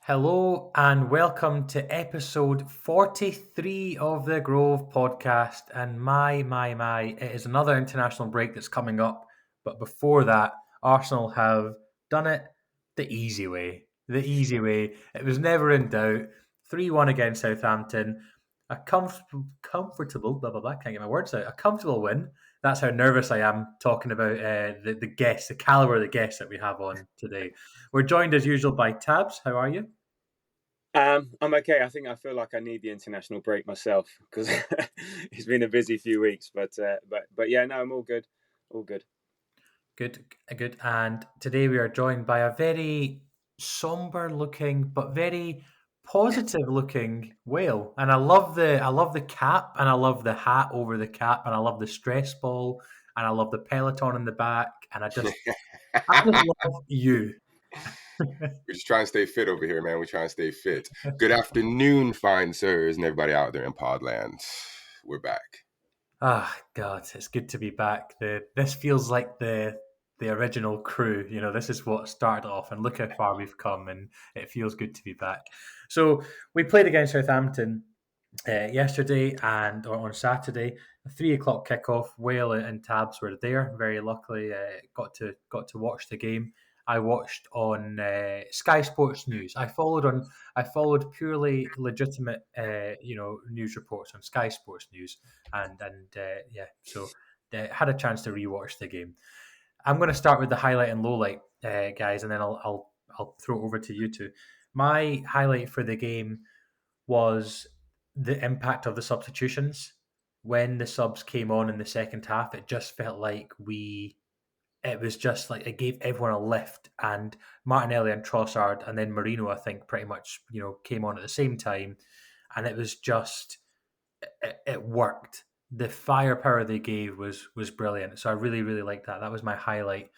Hello and welcome to episode 43 of the Grove podcast. And it is another international break that's coming up. But before that, Arsenal have done it the easy way. The easy way. It was never in doubt. 3-1 against Southampton. A comfortable, blah, blah, blah, can't get my words out. A comfortable win. That's how nervous I am talking about the guests, the caliber of the guests that we have on today. We're joined as usual by Tabs. How are you? I'm okay. I feel like I need the international break myself because it's been a busy few weeks. But yeah, no, I'm all good. All good. Good. And today we are joined by a very somber looking but very positive looking whale. And I love the cap, and I love the hat over the cap, and I love the stress ball, and I love the peloton in the back, and I just love you. We're just trying to stay fit over here, man. We're trying to stay fit. Good afternoon, fine sirs, and everybody out there in Podland. We're back. Ah, God, it's good to be back. This feels like the original crew. You know, this is what started off, and look how far we've come, and it feels good to be back. So we played against Southampton yesterday and or on Saturday. A 3 o'clock kickoff. Whale and Tabs were there. Very luckily, got to watch the game. I watched on Sky Sports News. I followed purely legitimate, news reports on Sky Sports News, and so had a chance to rewatch the game. I'm going to start with the highlight and low light, guys, and then I'll throw it over to you two. My highlight for the game was the impact of the substitutions. When the subs came on in the second half, it just felt like it was just like it gave everyone a lift, and Martinelli and Trossard and then Marino, I think, pretty much came on at the same time, and it was just it worked. The firepower they gave was brilliant. So I really liked that. That was my highlight.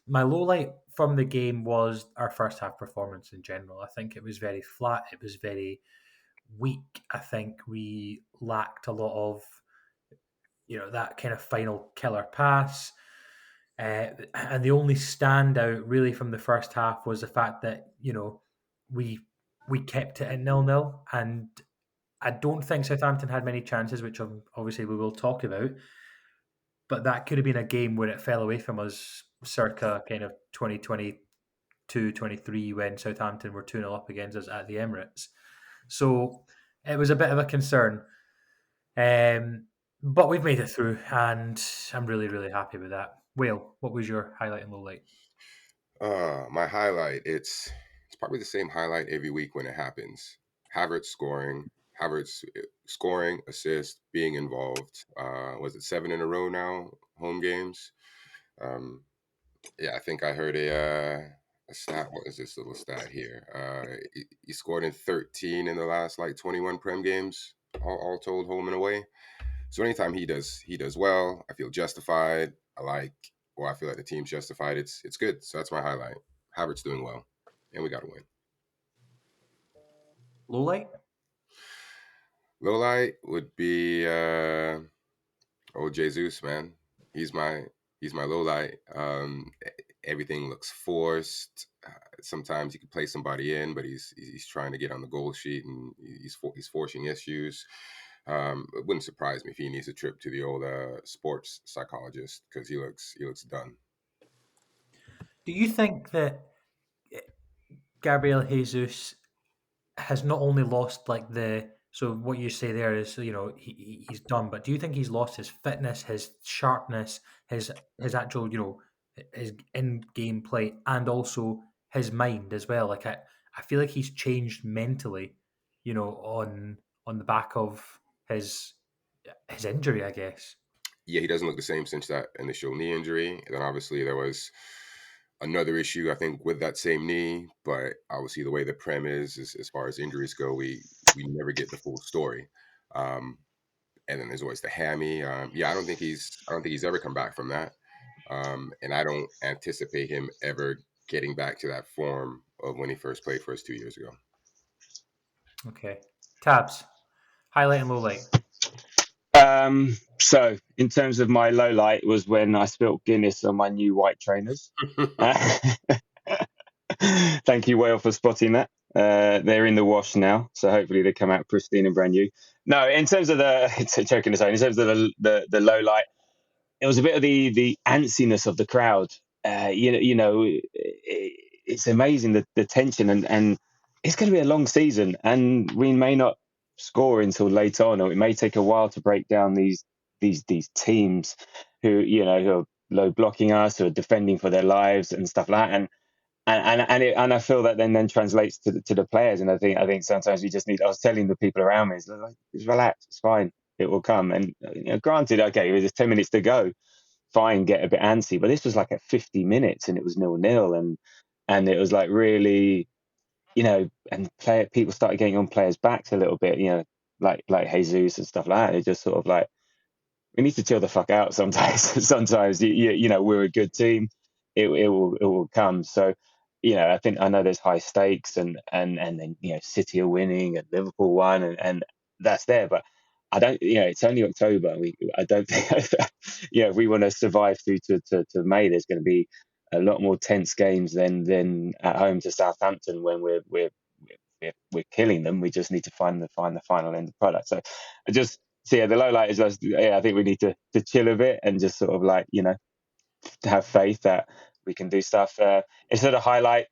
My low light from the game was our first half performance in general. I think it was very flat. It was very weak. I think we lacked a lot of that kind of final killer pass. And the only standout really from the first half was the fact that we kept it at 0-0, and I don't think Southampton had many chances, which obviously we will talk about. But that could have been a game where it fell away from us, circa kind of 2022-23, when Southampton were 2-0 up against us at the Emirates. So it was a bit of a concern. But we've made it through, and I'm really happy with that. Whale, what was your highlight and low light? My highlight, it's probably the same highlight every week when it happens. Havertz scoring, assist, being involved. Was it 7 in a row now, home games? I think I heard a stat. What is this little stat here? He scored in 13 in the last 21 Prem games, all told, home and away. So anytime he does well, I feel justified. I feel like the team's justified. It's good. So that's my highlight. Havertz doing well, and we got to win. Low light? Low light would be Jesus, man. He's my low light. Everything looks forced. Sometimes he could play somebody in, but he's trying to get on the goal sheet, and he's forcing issues. It wouldn't surprise me if he needs a trip to the old sports psychologist, because he looks done. Do you think that Gabriel Jesus has not only lost so what you say there is he's done, but do you think he's lost his fitness, his sharpness, his actual his in-game play, and also his mind as well? Like I feel like he's changed mentally, on the back of his injury, I guess. Yeah, he doesn't look the same since that initial knee injury. And then obviously there was another issue, I think, with that same knee. But obviously the way the Prem is as far as injuries go, we never get the full story. And then there's always the hammy. I don't think he's ever come back from that. And I don't anticipate him ever getting back to that form of when he first played for us 2 years ago. Okay. Tabs, highlight and low light. So in terms of my low light was when I spilt Guinness on my new white trainers. Thank you, Whale, for spotting that. They're in the wash now, so hopefully they come out pristine and brand new. No, in terms of the it's a joke in the zone. In terms of the low light, it was a bit of the antsiness of the crowd. It's amazing the tension and it's going to be a long season, and we may not score until late on, or it may take a while to break down these teams who are low blocking us or defending for their lives and stuff like that. And I feel that then translates to the players. And I think sometimes we just need. I was telling the people around me, like, just relax, it's fine, it will come. And granted, okay, there's 10 minutes to go, fine, get a bit antsy. But this was like at 50 minutes, and it was 0-0, and it was like really, and people started getting on players' backs a little bit, like Jesus and stuff like that. It just sort of like, we need to chill the fuck out sometimes. Sometimes we're a good team. It will come. So I know there's high stakes, and then City are winning and Liverpool won, and that's there. But I don't. It's only October. I don't think. If we want to survive through to May, there's going to be a lot more tense games than at home to Southampton when we're killing them. We just need to find the final end product. So I just. So the low light is just, I think we need to chill a bit and just sort of like, have faith that we can do stuff. Instead of highlight,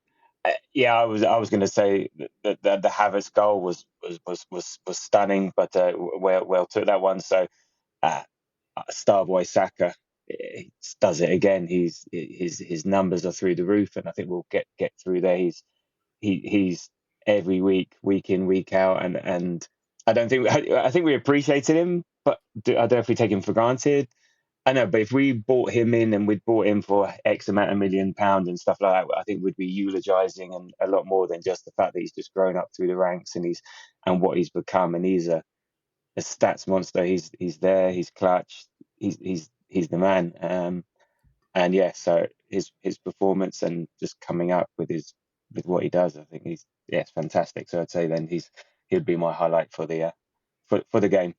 I was going to say that the Havertz goal was stunning, but well took that one. So uh, Starboy Saka, he does it again. His numbers are through the roof, and I think we'll get through there. He's every week in, week out, and I think we appreciated him, but I don't know if we take him for granted. I know, but if we bought him in and we'd bought him for X amount of £1 million and stuff like that, I think we'd be eulogising and a lot more than just the fact that he's just grown up through the ranks and what he's become. And he's a stats monster. He's there. He's clutch. He's the man. And yeah, so his performance and just coming up with what he does, I think it's fantastic. So I'd say then he'd be my highlight for the for the game.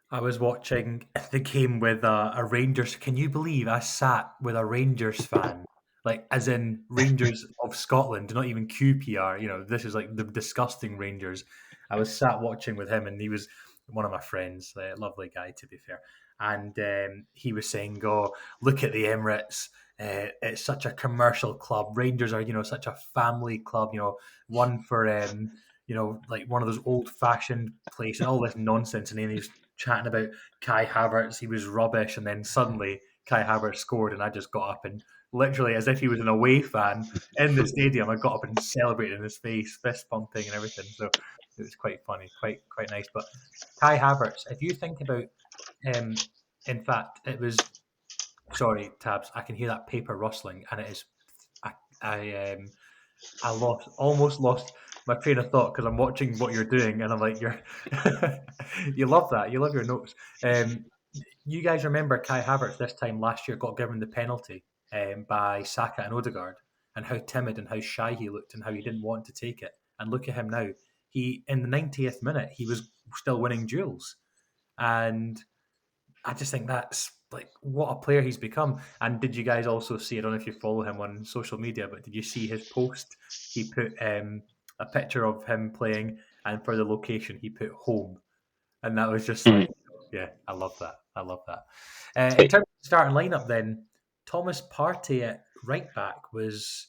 I was watching the game with a Rangers. Can you believe I sat with a Rangers fan? Like, as in Rangers of Scotland, not even QPR. This is like the disgusting Rangers. I was sat watching with him, and he was one of my friends, a lovely guy, to be fair. And he was saying, "Oh, look at the Emirates. It's such a commercial club. Rangers are, such a family club. One for, like one of those old-fashioned places. All this nonsense." And then he was chatting about Kai Havertz. He was rubbish, and then suddenly Kai Havertz scored, and I just got up and literally, as if he was an away fan in the stadium, I got up and celebrated in his face, fist pumping and everything. So it was quite funny, quite nice. But Kai Havertz, if you think about him, in fact, it was. Sorry, Tabs. I can hear that paper rustling, and it is. I almost lost my train of thought because I'm watching what you're doing, and I'm like, you love that. You love your notes. You guys remember Kai Havertz this time last year got given the penalty by Saka and Odegaard, and how timid and how shy he looked, and how he didn't want to take it. And look at him now. He in the 90th minute he was still winning duels, and I just think that's like what a player he's become. And did you guys also see? I don't know if you follow him on social media, but did you see his post? He put a picture of him playing, and for the location, he put home, and that was just Mm. like, yeah, I love that. I love that. In terms of starting lineup, then Thomas Partey at right back was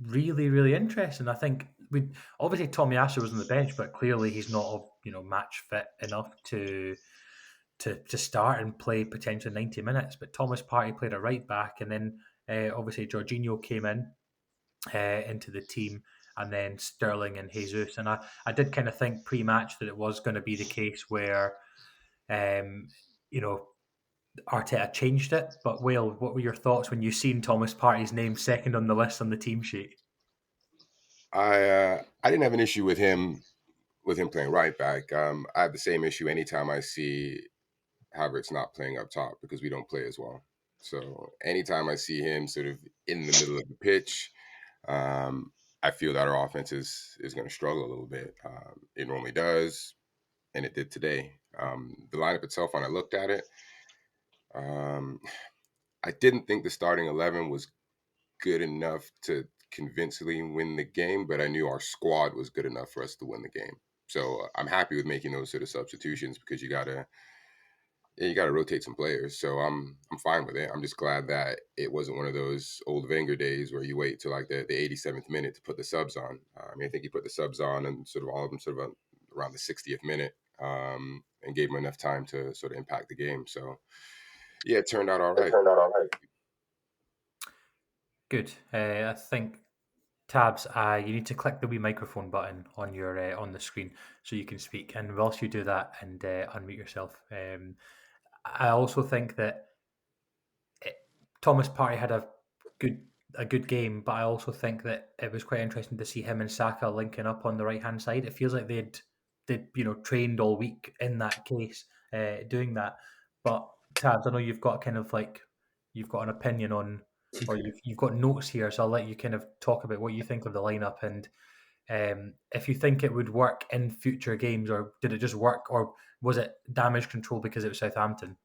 really, really interesting. I think we obviously Tomiyasu was on the bench, but clearly he's not match fit enough to start and play potentially 90 minutes. But Thomas Partey played a right back, and then obviously Jorginho came in into the team, and then Sterling and Jesus. And I did kind of think pre-match that it was going to be the case where, um, you know, Arteta changed it. But Will, what were your thoughts when you seen Thomas Partey's name second on the list on the team sheet? I didn't have an issue with him playing right back. I have the same issue anytime I see Havertz not playing up top because we don't play as well. So anytime I see him sort of in the middle of the pitch, um, I feel that our offense is going to struggle a little bit. It normally does, and it did today. The lineup itself, when I looked at it, um, I didn't think the starting 11 was good enough to convincingly win the game, but I knew our squad was good enough for us to win the game. So I'm happy with making those sort of substitutions because you gotta rotate some players. So I'm fine with it. I'm just glad that it wasn't one of those old Wenger days where you wait till like the 87th minute to put the subs on. I mean, I think he put the subs on and sort of all of them sort of around the 60th minute, and gave them enough time to sort of impact the game. So yeah, it turned out all It right. turned out all right. Good. I think Tabs, you need to click the wee microphone button on your on the screen so you can speak. And whilst you do that and unmute yourself, I also think that it, Thomas Partey had good a good game, but I also think that it was quite interesting to see him and Saka linking up on the right hand side. It feels like they'd trained all week in that case, doing that. But Tabs, I know you've got kind of like you've got an opinion on, or you've got notes here, so I'll let you kind of talk about what you think of the lineup and if you think it would work in future games, or did it just work, or was it damage control because it was Southampton?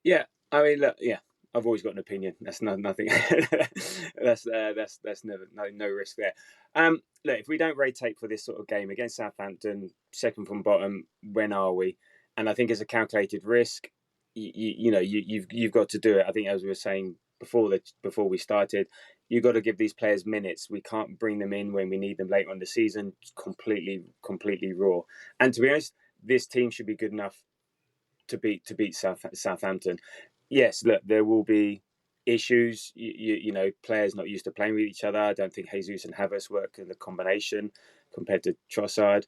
Yeah, I mean, look, yeah, I've always got an opinion. That's nothing. That's never no risk there. Look, if we don't rotate for this sort of game against Southampton, second from bottom, when are we? And I think it's a calculated risk. You've got to do it. I think as we were saying before we started, you've got to give these players minutes. We can't bring them in when we need them later on the season. It's completely raw. And to be honest, this team should be good enough to beat Southampton. Yes, look, there will be issues. Players not used to playing with each other. I don't think Jesus and Havertz work in the combination compared to Trossard.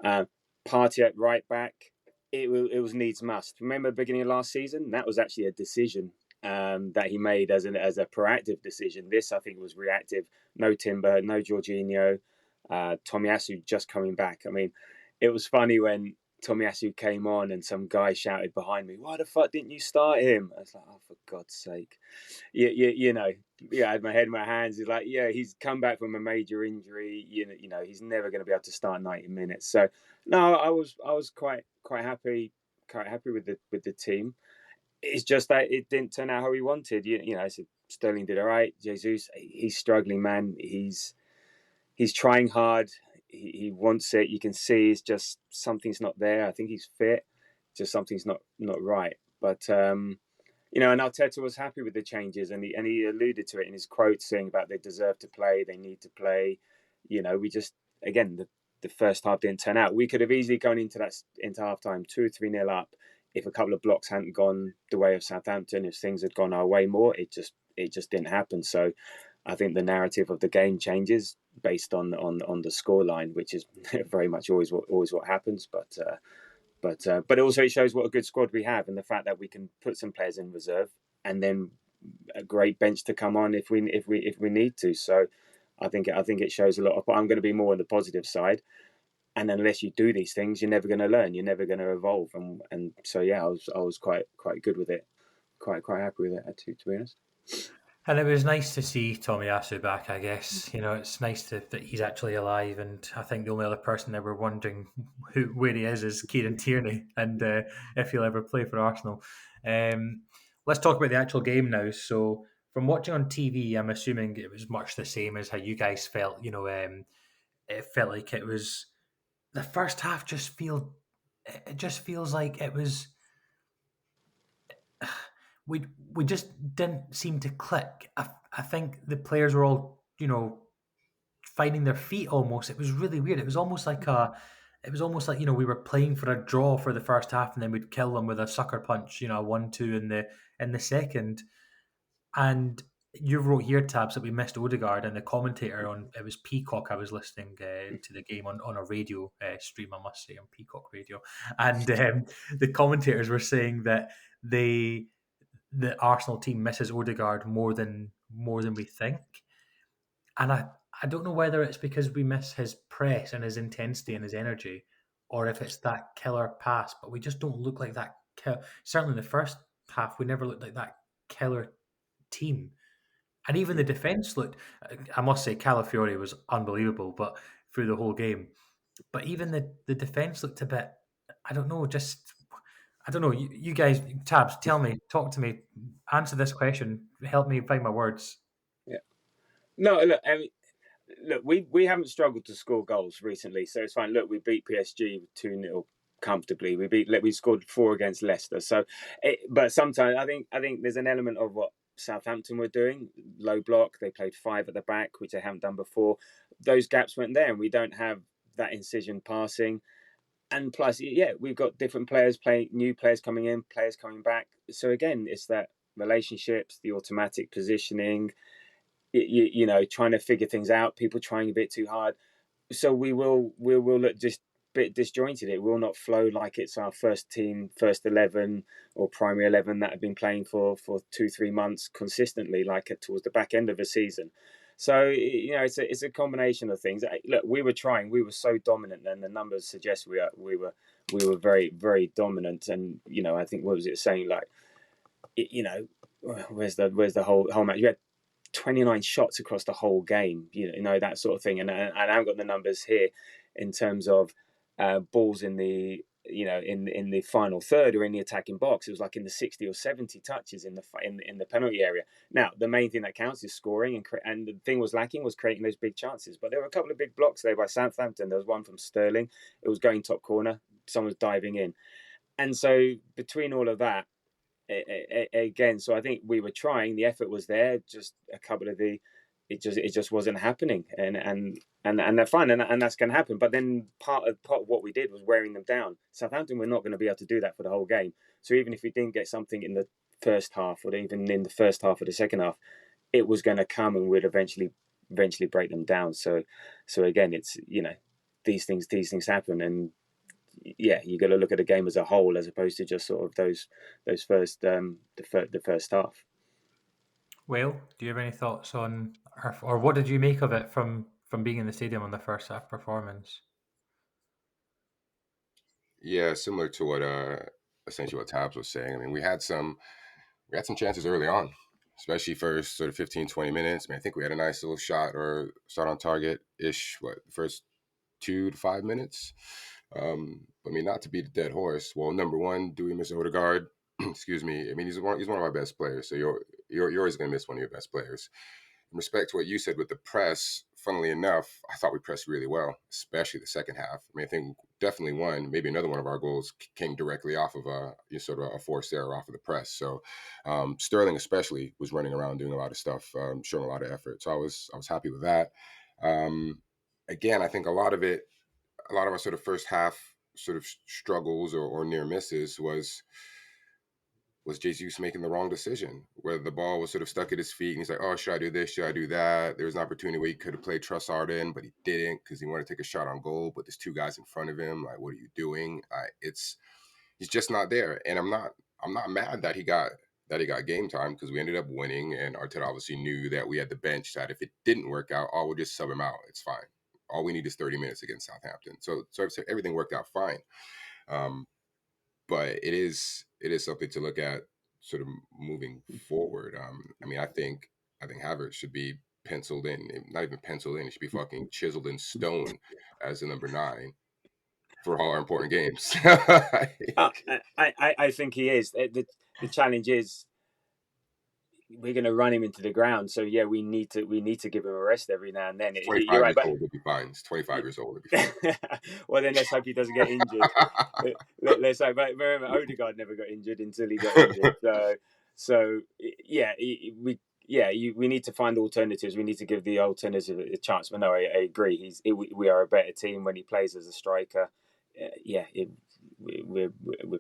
Partey at right back, it was needs must. Remember the beginning of last season? That was actually a decision that he made as a proactive decision. This, I think, was reactive. No Timber, no Jorginho, Tomiyasu just coming back. I mean, it was funny when Tomiyasu came on and some guy shouted behind me, "Why the fuck didn't you start him?" I was like, "Oh, for God's sake!" I had my head in my hands. He's like, "Yeah, he's come back from a major injury. He's never going to be able to start 90 minutes." So, no, I was quite happy with the team. It's just that it didn't turn out how we wanted. So Sterling did all right. Jesus, he's struggling, man. He's trying hard. He wants it. You can see it's just something's not there. I think he's fit. Just something's not right. But and Arteta was happy with the changes, and he alluded to it in his quote, saying about they deserve to play, they need to play. We just again the first half didn't turn out. We could have easily gone into halftime 2-3-0 up if a couple of blocks hadn't gone the way of Southampton. If things had gone our way more, it just didn't happen. So I think the narrative of the game changes based on the scoreline, which is very much always what happens. But also it shows what a good squad we have, and the fact that we can put some players in reserve and then a great bench to come on if we need to. So I think it shows a lot. But I'm going to be more on the positive side. And unless you do these things, you're never going to learn. You're never going to evolve. And so yeah, I was quite good with it. Quite happy with it, to be honest. And it was nice to see Tomiyasu back, I guess. It's nice that he's actually alive. And I think the only other person that we're wondering where he is Kieran Tierney and if he'll ever play for Arsenal. Let's talk about the actual game now. So from watching on TV, I'm assuming it was much the same as how you guys felt. It felt like it was the first half it just feels like it was we just didn't seem to click. I think the players were all finding their feet almost. It was really weird. It was almost like we were playing for a draw for the first half and then we'd kill them with a sucker punch, a 1-2 in the second. And you wrote here, Tabs, that we missed Odegaard, and the commentator on it was Peacock. I was listening to the game on a radio stream, I must say, on Peacock Radio, and the commentators were saying that the Arsenal team misses Odegaard more than we think, and I don't know whether it's because we miss his press and his intensity and his energy, or if it's that killer pass. But we just don't look like that. Certainly, in the first half, we never looked like that killer team. And even the defence looked, I must say, Calafiori was unbelievable, but through the whole game. But even the defence looked a bit, I don't know, I don't know. You guys, Tabs, tell me, talk to me, answer this question, help me find my words. Yeah. No, look, I mean, look, we haven't struggled to score goals recently, so it's fine. Look, we beat PSG 2-0 comfortably. We scored 4 against Leicester. So, but sometimes I think there's an element of what Southampton were doing, low block. They played 5 at the back, which they haven't done before. Those gaps weren't there, and we don't have that incision passing. And plus, yeah, we've got different players playing, new players coming in, players coming back. So again, it's that relationships, the automatic positioning, you know, trying to figure things out, people trying a bit too hard. So we will look just a bit disjointed. It will not flow like it's our first team, first 11 or primary 11 that have been playing for 2-3 months consistently, like towards the back end of the season. So, you know, it's a combination of things. Look, we were trying, we were so dominant, and the numbers suggest we were very, very dominant. And, you know, I think, what was it saying, like, you know, where's the whole match? You had 29 shots across the whole game, you know, that sort of thing. And I haven't got the numbers here in terms of balls in the, you know, in the final third or in the attacking box. It was like in the 60 or 70 touches in the penalty area. Now, the main thing that counts is scoring, and the thing was lacking was creating those big chances. But there were a couple of big blocks there by Southampton. There was one from Sterling. It was going top corner. Someone's diving in. And so between all of that, again, so I think we were trying, the effort was there, just a couple of it just wasn't happening, and they're fine, and that's going to happen. But then part of what we did was wearing them down. Southampton were not going to be able to do that for the whole game. So even if we didn't get something in the first half, or even in the first half of the second half, it was going to come, and we'd eventually break them down. So again, it's, you know, these things happen, and yeah, you got to look at the game as a whole as opposed to just sort of those first the first half. Will, do you have any thoughts on, or what did you make of it from being in the stadium on the first half performance? Yeah, similar to what essentially what Tabs was saying. I mean, we had some chances early on, especially first sort of 15, 20 minutes. I mean, I think we had a nice little shot on target ish, first 2 to 5 minutes. I mean, not to beat a dead horse. Well, number one, do we miss Odegaard? Excuse me. I mean, he's one of our best players. So you're always going to miss one of your best players. In respect to what you said with the press, funnily enough, I thought we pressed really well, especially the second half. I mean, I think definitely maybe another one of our goals came directly off of sort of a forced error off of the press. So Sterling especially was running around doing a lot of stuff, showing a lot of effort. So I was happy with that. Again, I think a lot of our sort of first half sort of struggles or near misses was Jesus making the wrong decision, where the ball was sort of stuck at his feet, and he's like, "Oh, should I do this? Should I do that?" There was an opportunity where he could have played Trossard in, but he didn't because he wanted to take a shot on goal. But there's 2 guys in front of him. Like, what are you doing? He's just not there, and I'm not mad that he got game time, because we ended up winning, and Arteta obviously knew that we had the bench that if it didn't work out, we'll just sub him out. It's fine. All we need is 30 minutes against Southampton. So everything worked out fine. But it is something to look at sort of moving forward. I mean, I think Havertz should be penciled in, not even penciled in, it should be fucking chiseled in stone as the number 9 for all our important games. I think he is. The challenge is we're going to run him into the ground. So yeah, we need to give him a rest every now and then. 25 You're right, years old will be fine. He's 25 years old will be fine. Well, then let's hope he doesn't get injured. Let's hope. But remember, Odegaard never got injured until he got injured. So yeah, we need to find alternatives. We need to give the alternative a chance. But no, I agree. We are a better team when he plays as a striker. We're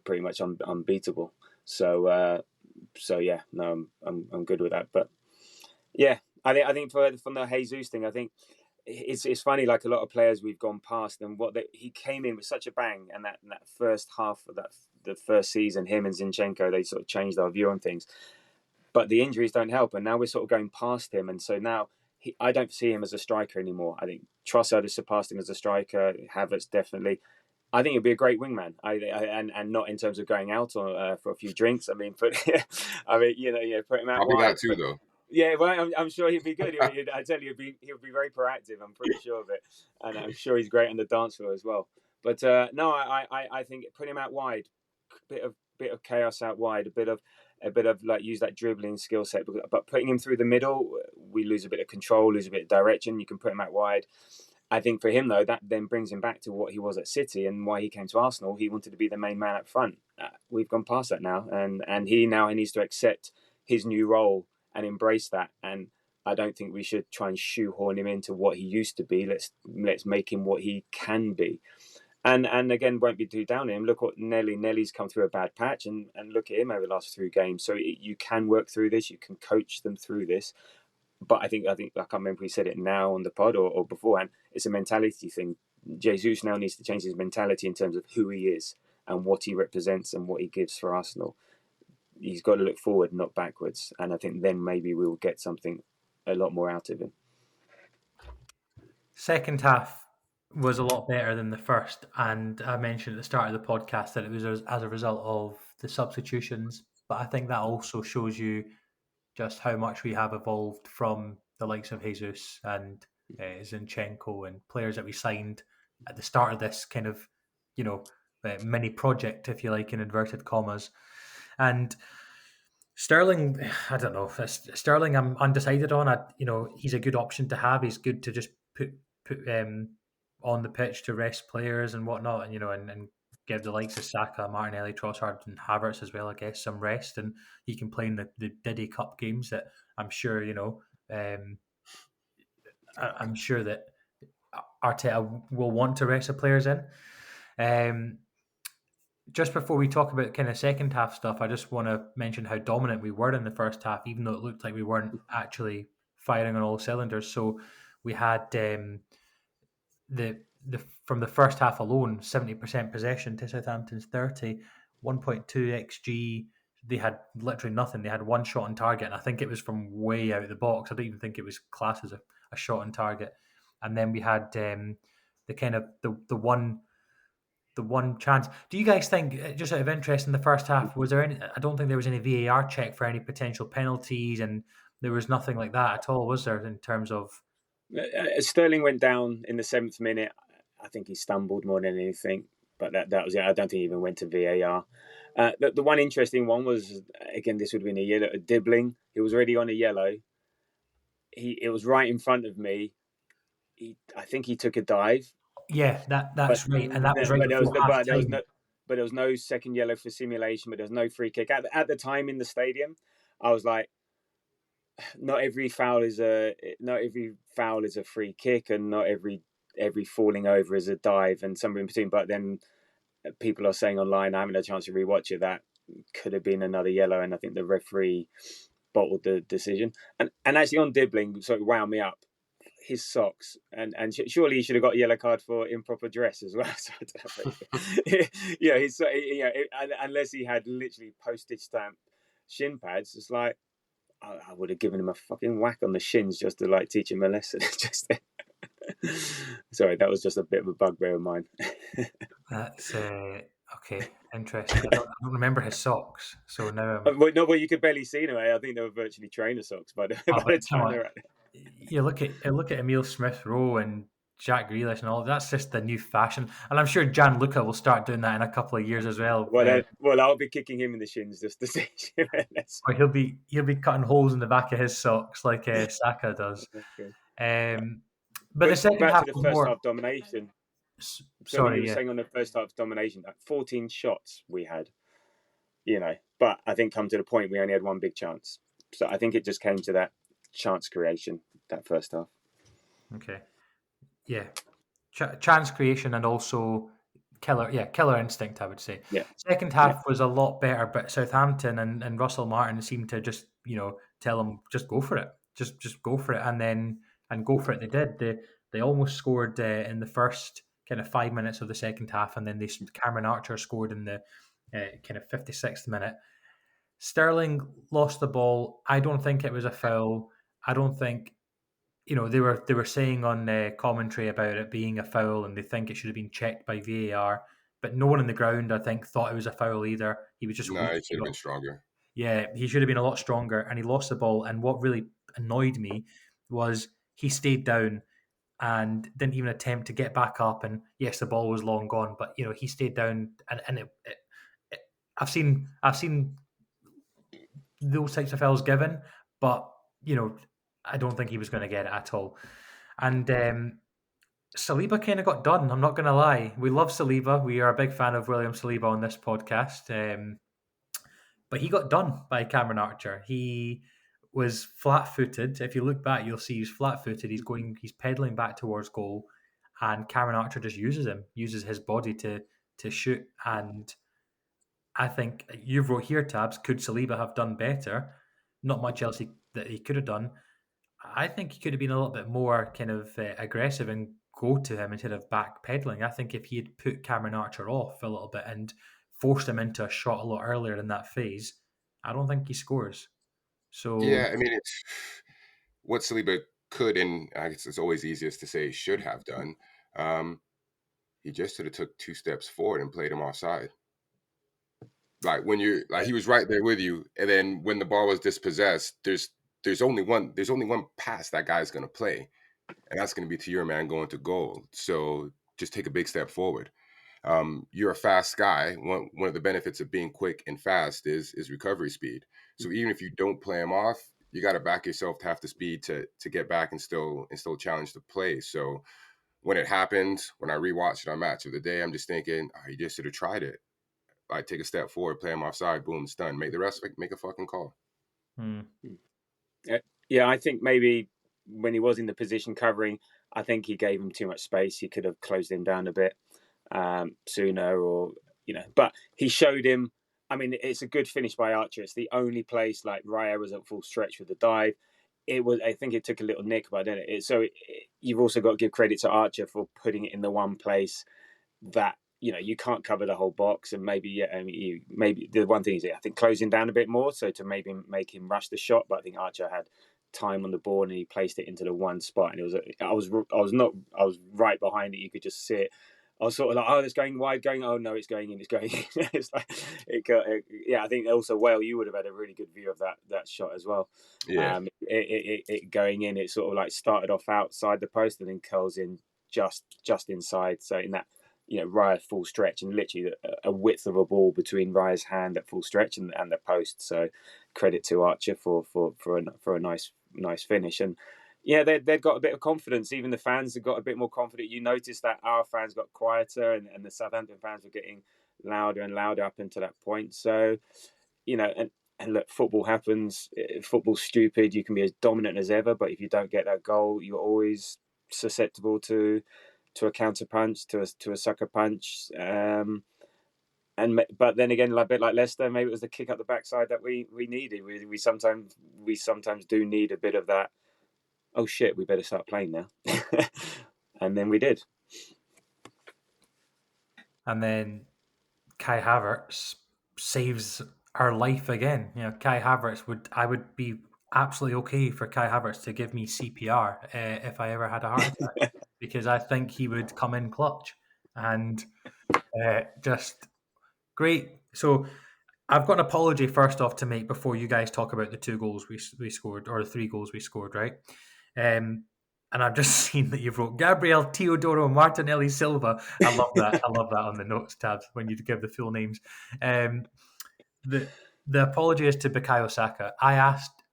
pretty much unbeatable. So yeah, no, I'm good with that. But yeah, I think from the Jesus thing, I think it's funny. Like, a lot of players we've gone past, and he came in with such a bang, and that first half of the first season, him and Zinchenko, they sort of changed our view on things. But the injuries don't help, and now we're sort of going past him, and so now I don't see him as a striker anymore. I think Trossard has surpassed him as a striker. Havertz definitely. I think he'd be a great wingman. And not in terms of going out for a few drinks. I mean, put him out. I'll be that too, though. Yeah, well, I'm sure he'd be good. I tell you, he'll be very proactive. I'm pretty sure of it, and I'm sure he's great on the dance floor as well. But no, I think put him out wide, bit of chaos out wide, a bit of a bit of like use that dribbling skill set. But putting him through the middle, we lose a bit of control, lose a bit of direction. You can put him out wide. I think for him, though, that then brings him back to what he was at City and why he came to Arsenal. He wanted to be the main man up front. We've gone past that now, and he now needs to accept his new role and embrace that. And I don't think we should try and shoehorn him into what he used to be. Let's make him what he can be. And again, won't be too down on him. Look what Nelly's come through a bad patch, and look at him over the last 3 games. So you can work through this. You can coach them through this. But I think I can't remember if we said it now on the pod or beforehand. It's a mentality thing. Jesus now needs to change his mentality in terms of who he is and what he represents and what he gives for Arsenal. He's got to look forward, not backwards. And I think then maybe we will get something a lot more out of him. Second half was a lot better than the first, and I mentioned at the start of the podcast that it was as a result of the substitutions. But I think that also shows you just how much we have evolved from the likes of Jesus and Zinchenko and players that we signed at the start of this kind of, mini project, if you like, in inverted commas. And Sterling, I don't know. Sterling, I'm undecided on. He's a good option to have. He's good to just put on the pitch to rest players and whatnot, and give the likes of Saka, Martinelli, Trossard, and Havertz as well, I guess, some rest, and he can play in the Diddy Cup games that I'm sure I'm sure that Arteta will want to rest the players in. Just before we talk about kind of second half stuff, I just want to mention how dominant we were in the first half, even though it looked like we weren't actually firing on all cylinders. So we had the from the first half alone, 70% possession to Southampton's 30, 1.2 XG. They had literally nothing. They had one shot on target, and I think it was from way out of the box. I don't even think it was classed as a shot on target. And then we had the kind of the one chance. Do you guys think, just out of interest, in the first half, was there any? I don't think there was any VAR check for any potential penalties, and there was nothing like that at all, was there? In terms of Sterling went down in the 7th minute. I think he stumbled more than anything, but that was it. I don't think he even went to VAR. The one interesting one was, again, this would have been a yellow. Dibbling. He was already on a yellow. It was right in front of me. I think he took a dive. Yeah, that's right, and that was right before half time. But there was no second yellow for simulation. But there was no free kick at the time in the stadium. I was like, not every foul is a free kick, and not every falling over is a dive, and somewhere in between. But then people are saying online, I haven't had a chance to rewatch it, that could have been another yellow, and I think the referee bottled the decision. And actually on Dibbling, so it wound me up. His socks, and surely he should have got a yellow card for improper dress as well. So unless he had literally postage stamp shin pads, it's like I would have given him a fucking whack on the shins just to like teach him a lesson. Sorry, that was just a bit of a bugbear of mine. That's okay. Interesting. I don't remember his socks, so now. Well, you could barely see them. I think they were virtually trainer socks by the time they're at it. You look at Emile Smith Rowe and Jack Grealish and all. That's just the new fashion, and I'm sure Gianluca will start doing that in a couple of years as well. Well, I'll be kicking him in the shins just to see. Or he'll be cutting holes in the back of his socks like Saka does. Okay. But the second half, to the first half domination. Sorry, you were saying on the first half domination, 14 shots we had, But I think come to the point we only had one big chance. So I think it just came to that chance creation, that first half. Okay. Yeah. Chance creation and also killer instinct, I would say. Yeah. Second half was a lot better, but Southampton and Russell Martin seemed to just, tell them, just go for it. Just go for it. And go for it. They did. They almost scored in the first kind of 5 minutes of the second half, and then Cameron Archer scored in the kind of 56th minute. Sterling lost the ball. I don't think it was a foul. I don't think, they were saying on commentary about it being a foul, and they think it should have been checked by VAR. But no one on the ground, I think, thought it was a foul either. He was just he should have been stronger. Yeah, he should have been a lot stronger, and he lost the ball. And what really annoyed me was he stayed down and didn't even attempt to get back up. And yes, the ball was long gone, but he stayed down. And I've seen those types of fouls given, but I don't think he was going to get it at all. And Saliba kind of got done. I'm not going to lie. We love Saliba. We are a big fan of William Saliba on this podcast. But he got done by Cameron Archer. He was flat-footed. If you look back, you'll see he's flat-footed. He's pedaling back towards goal, and Cameron Archer just uses his body to shoot. And I think you wrote here, Tabs. Could Saliba have done better? Not much else that he could have done. I think he could have been a little bit more kind of aggressive and go to him instead of backpedaling. I think if he had put Cameron Archer off a little bit and forced him into a shot a lot earlier in that phase, I don't think he scores. So Yeah, I mean, it's what Saliba could, and I guess it's always easiest to say should have done. He just should have took 2 steps forward and played him offside. Like when you're like he was right there with you, and then when the ball was dispossessed, there's only one pass that guy's gonna play, and that's gonna be to your man going to goal. So just take a big step forward. You're a fast guy. One of the benefits of being quick and fast is recovery speed. So even if you don't play him off, you got to back yourself to have the speed to get back and still challenge the play. So when it happened, when I rewatched it on Match of the Day, I'm just thinking, oh, you just should have tried it. Like take a step forward, play him offside, boom, it's done. Make the rest make a fucking call. Yeah, I think maybe when he was in the position covering, I think he gave him too much space. He could have closed him down a bit sooner, or but he showed him. I mean, it's a good finish by Archer. It's the only place like Raya was at full stretch with the dive. It was. I think it took a little nick, but I don't know. You've also got to give credit to Archer for putting it in the one place that you can't cover the whole box, and maybe maybe the one thing is I think closing down a bit more, so to maybe make him rush the shot. But I think Archer had time on the board and he placed it into the one spot, and it was I was right behind it. You could just see it. I was sort of like, oh, it's going wide, oh no, it's going in. It's like I think also Wales, you would have had a really good view of that shot as well. Yeah, it going in, it sort of like started off outside the post and then curls in just inside. So in that Raya full stretch, and literally a width of a ball between Raya's hand at full stretch and the post. So credit to Archer for a nice finish. And they've got a bit of confidence. Even the fans have got a bit more confident. You notice that our fans got quieter, and the Southampton fans were getting louder and louder up until that point. So and look, football happens. Football's stupid. You can be as dominant as ever, but if you don't get that goal, you're always susceptible to a counter punch, to a sucker punch, but then again, a bit like Leicester, maybe it was the kick up the backside that we needed. We sometimes do need a bit of that. Oh shit, we better start playing now, and then we did. And then Kai Havertz saves our life again. Kai Havertz I would be absolutely okay for Kai Havertz to give me CPR if I ever had a heart attack, because I think he would come in clutch and just great. So I've got an apology first off to make before you guys talk about the 2 goals we scored, or the 3 goals we scored, right? And I've just seen that you've wrote Gabriel Teodoro Martinelli Silva. I love that. I love that on the notes tab when you give the full names. The apology is to Bukayo Saka. I asked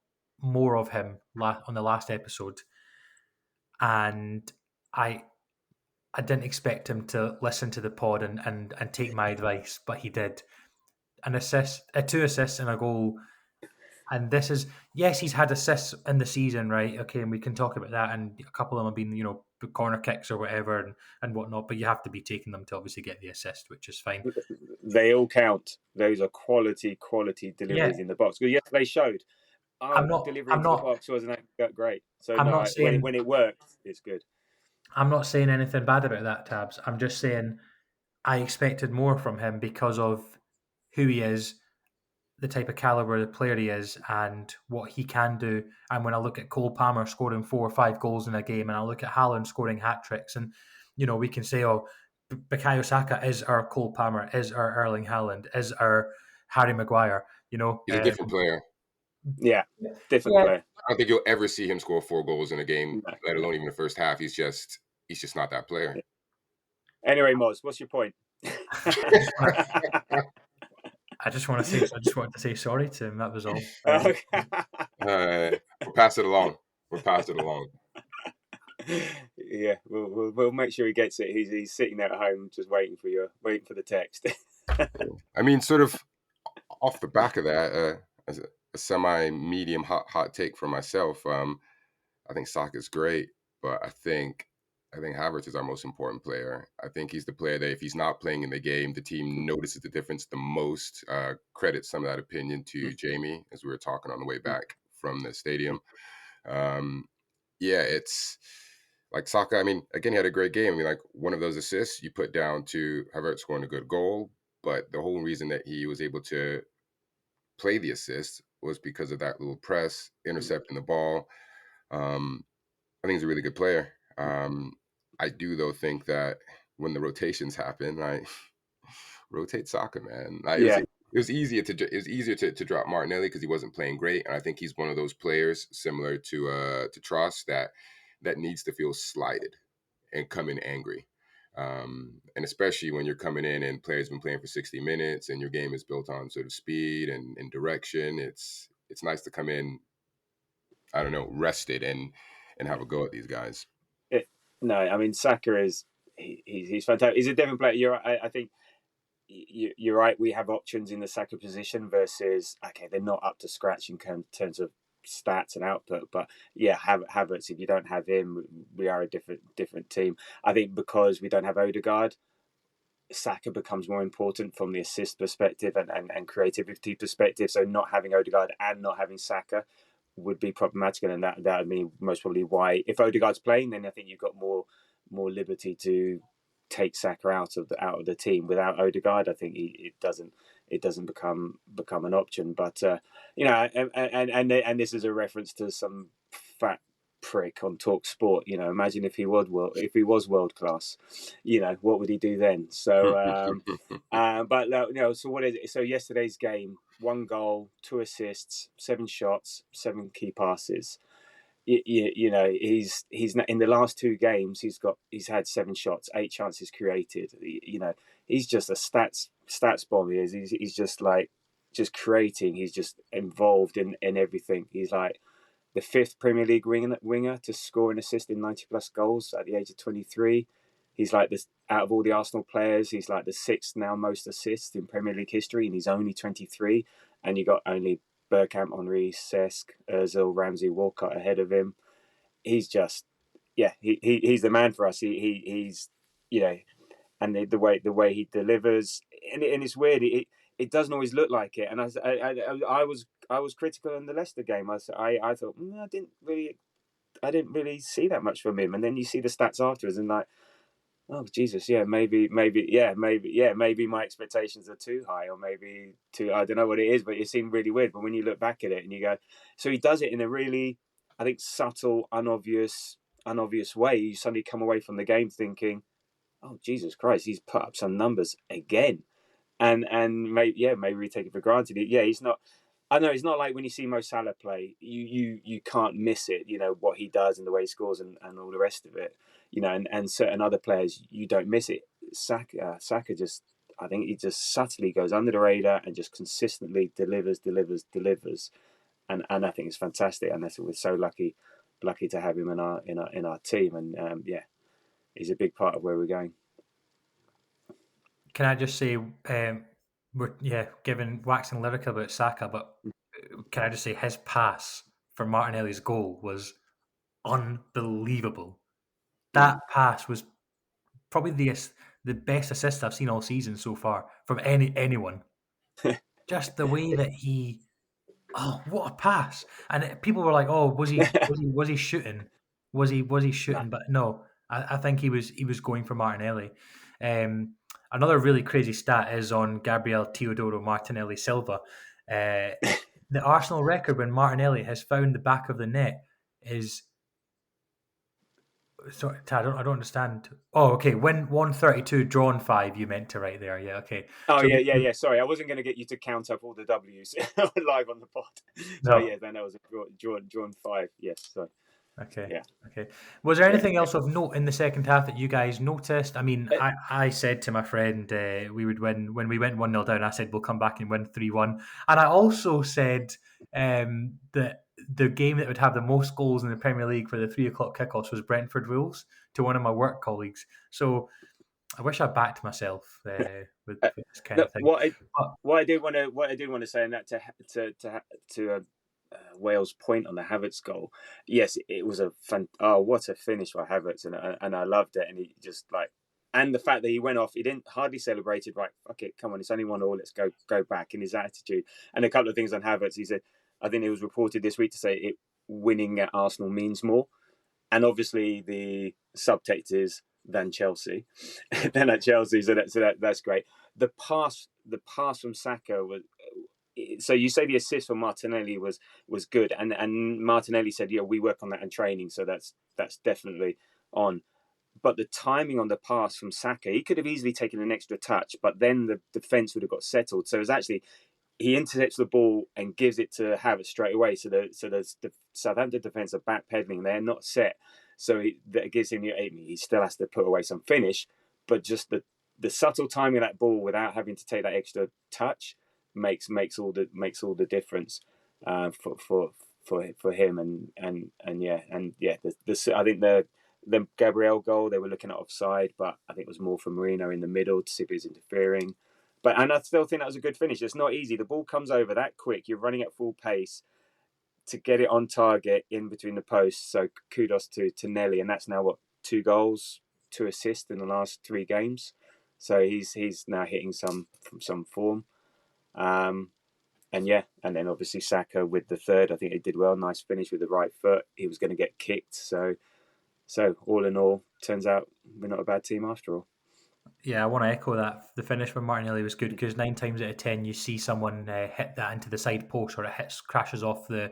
more of him on the last episode, and I didn't expect him to listen to the pod and take my advice, but he did. An assist, 2 assists and a goal. And this is, yes, he's had assists in the season, right? Okay, and we can talk about that. And a couple of them have been, corner kicks or whatever and whatnot. But you have to be taking them to obviously get the assist, which is fine. They all count. Those are quality deliveries in the box. Well, yes, they showed. Delivery into the box wasn't that great. So when it works, it's good. I'm not saying anything bad about that, Tabs. I'm just saying I expected more from him because of who he is, the type of caliber of player he is, and what he can do. And when I look at Cole Palmer scoring 4 or 5 goals in a game, and I look at Haaland scoring hat tricks, and we can say, oh, Bukayo Saka is our Cole Palmer, is our Erling Haaland, is our Harry Maguire. He's a different player. Yeah, different player. I don't think you'll ever see him score 4 goals in a game, let alone even the first half. He's just not that player. Anyway, Moz, what's your point? I just wanted to say sorry to him. That was all. We'll pass it along. We'll pass it along. Yeah, we'll make sure he gets it. He's sitting there at home just waiting for the text. I mean, sort of off the back of that, as a semi-medium hot take for myself, I think Saka's great, but I think Havertz is our most important player. I think he's the player that if he's not playing in the game, the team notices the difference the most. Credit some of that opinion to Jamie, as we were talking on the way back from the stadium. Yeah, it's like Saka. I mean, again, he had a great game. I mean, like one of those assists you put down to Havertz scoring a good goal, but the whole reason that he was able to play the assist was because of that little press, intercepting the ball. I think he's a really good player. I do though think that when the rotations happen, like rotate Saka, man. Like, Yeah. it was easier to drop Martinelli because he wasn't playing great, and I think he's one of those players similar to Tross that needs to feel slighted and come in angry. And especially when you're coming in and players been playing for 60 minutes and your game is built on sort of speed and direction. It's nice to come in, I don't know, rested and have a go at these guys. No, I mean Saka he's fantastic. He's a different player. I think you're right. We have options in the Saka position versus they're not up to scratch in terms of stats and output. But yeah, Havertz. If you don't have him, we are a different team. I think because we don't have Odegaard, Saka becomes more important from the assist perspective and creativity perspective. So not having Odegaard and not having Saka would be problematic, and that would mean most probably why if Odegaard's playing, then I think you've got more liberty to take Saka out of the team. Without Odegaard, I think it doesn't become an option. But and this is a reference to some fat prick on Talk Sport. Imagine if he was world class, what would he do then? So, but so what is it? So yesterday's game, 1 goal, 2 assists, 7 shots, 7 key passes. He's in the last 2 games. He's had 7 shots, 8 chances created. He's just a stats bomb. He's just creating. He's just involved in everything. He's like the 5th Premier League winger to score and assist in 90 plus goals at the age of 23. He's like this out of all the Arsenal players. He's like the 6th now most assists in Premier League history, and he's only 23. And you got only Bergkamp, Henry, Cesc, Ozil, Ramsey, Walcott ahead of him. He's just, he's the man for us. He's and the way he delivers, and it's weird. It doesn't always look like it. And I was critical in the Leicester game. I thought I didn't really see that much from him. And then you see the stats afterwards, and like, oh Jesus, maybe my expectations are too high, or maybe I don't know what it is, but it seemed really weird. But when you look back at it and you go, so he does it in a really, I think, subtle, unobvious way. You suddenly come away from the game thinking, oh Jesus Christ, he's put up some numbers again. And maybe we take it for granted. He's not. I know it's not like when you see Mo Salah play, you can't miss it. What he does and the way he scores and all the rest of it. And certain other players you don't miss it. Saka just, I think he just subtly goes under the radar and just consistently delivers, and I think it's fantastic. And that's we're so lucky to have him in our team. And he's a big part of where we're going. Can I just say, we're giving waxing lyrical about Saka, but can I just say his pass for Martinelli's goal was unbelievable. That pass was probably the best assist I've seen all season so far from anyone. Just the way that what a pass! And people were like, "Oh, was he shooting? Was he shooting?" But no, I think he was going for Martinelli. Another really crazy stat is on Gabriel Teodoro Martinelli Silva. The Arsenal record when Martinelli has found the back of the net is. Sorry, I don't understand. Oh, okay. When 132 drawn 5, you meant to write there. Yeah, okay. Oh, so, yeah. Sorry, I wasn't going to get you to count up all the W's live on the pod. So, no. then that was a drawn 5. Yes, sorry. Okay. Yeah. Okay. Was there Yeah. anything else of note in the second half that you guys noticed? I mean, I said to my friend we would win when we went 1-0 down. I said we'll come back and win 3-1, and I also said that the game that would have the most goals in the Premier League for the 3 o'clock kickoffs was Brentford Wolves to one of my work colleagues. So I wish I backed myself with this kind of thing. What I did want to say, and that to Wales' point on the Havertz goal, yes, it was what a finish for Havertz, and I loved it, and he just and the fact that he went off, he didn't hardly celebrated. Right, fuck it, come on, it's only 1-1, let's go back. In his attitude, and a couple of things on Havertz, he said, I think it was reported this week to say winning at Arsenal means more, and obviously the subtext is than Chelsea, then at Chelsea, so that's great. The pass from Saka was. So you say the assist from Martinelli was good, and Martinelli said, "Yeah, we work on that in training, so that's definitely on." But the timing on the pass from Saka, he could have easily taken an extra touch, but then the defense would have got settled. So it was actually he intercepts the ball and gives it to Havertz straight away. So the Southampton defense are backpedaling; they're not set. So that gives him he still has to put away some finish, but just the subtle timing of that ball without having to take that extra touch makes all the difference for him and yeah. I think the Gabriel goal, they were looking at offside, but I think it was more for Marino in the middle to see if he was interfering. And I still think that was a good finish. It's not easy. The ball comes over that quick. You're running at full pace to get it on target in between the posts. So kudos to Nelly, and that's now 2 goals, 2 assists in the last 3 games. So he's now hitting some form. And then obviously Saka with the third, I think he did well. Nice finish with the right foot. He was going to get kicked. So all in all, turns out we're not a bad team after all. Yeah, I want to echo that. The finish from Martinelli was good because 9 times out of 10 you see someone hit that into the side post, or it crashes off the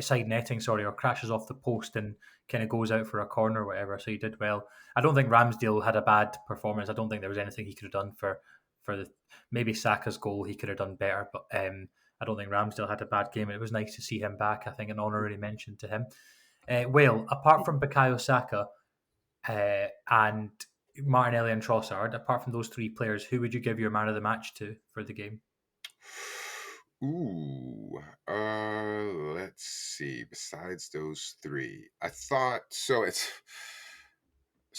side netting, or crashes off the post and kind of goes out for a corner or whatever. So he did well. I don't think Ramsdale had a bad performance. I don't think there was anything he could have done for maybe Saka's goal. He could have done better, but I don't think Ramsdale had a bad game. It was nice to see him back. I think an honorary mention to him. Wale, apart from Bukayo Saka and Martinelli and Trossard, apart from those 3 players, who would you give your man of the match to for the game? Ooh, let's see. Besides those 3, I thought so.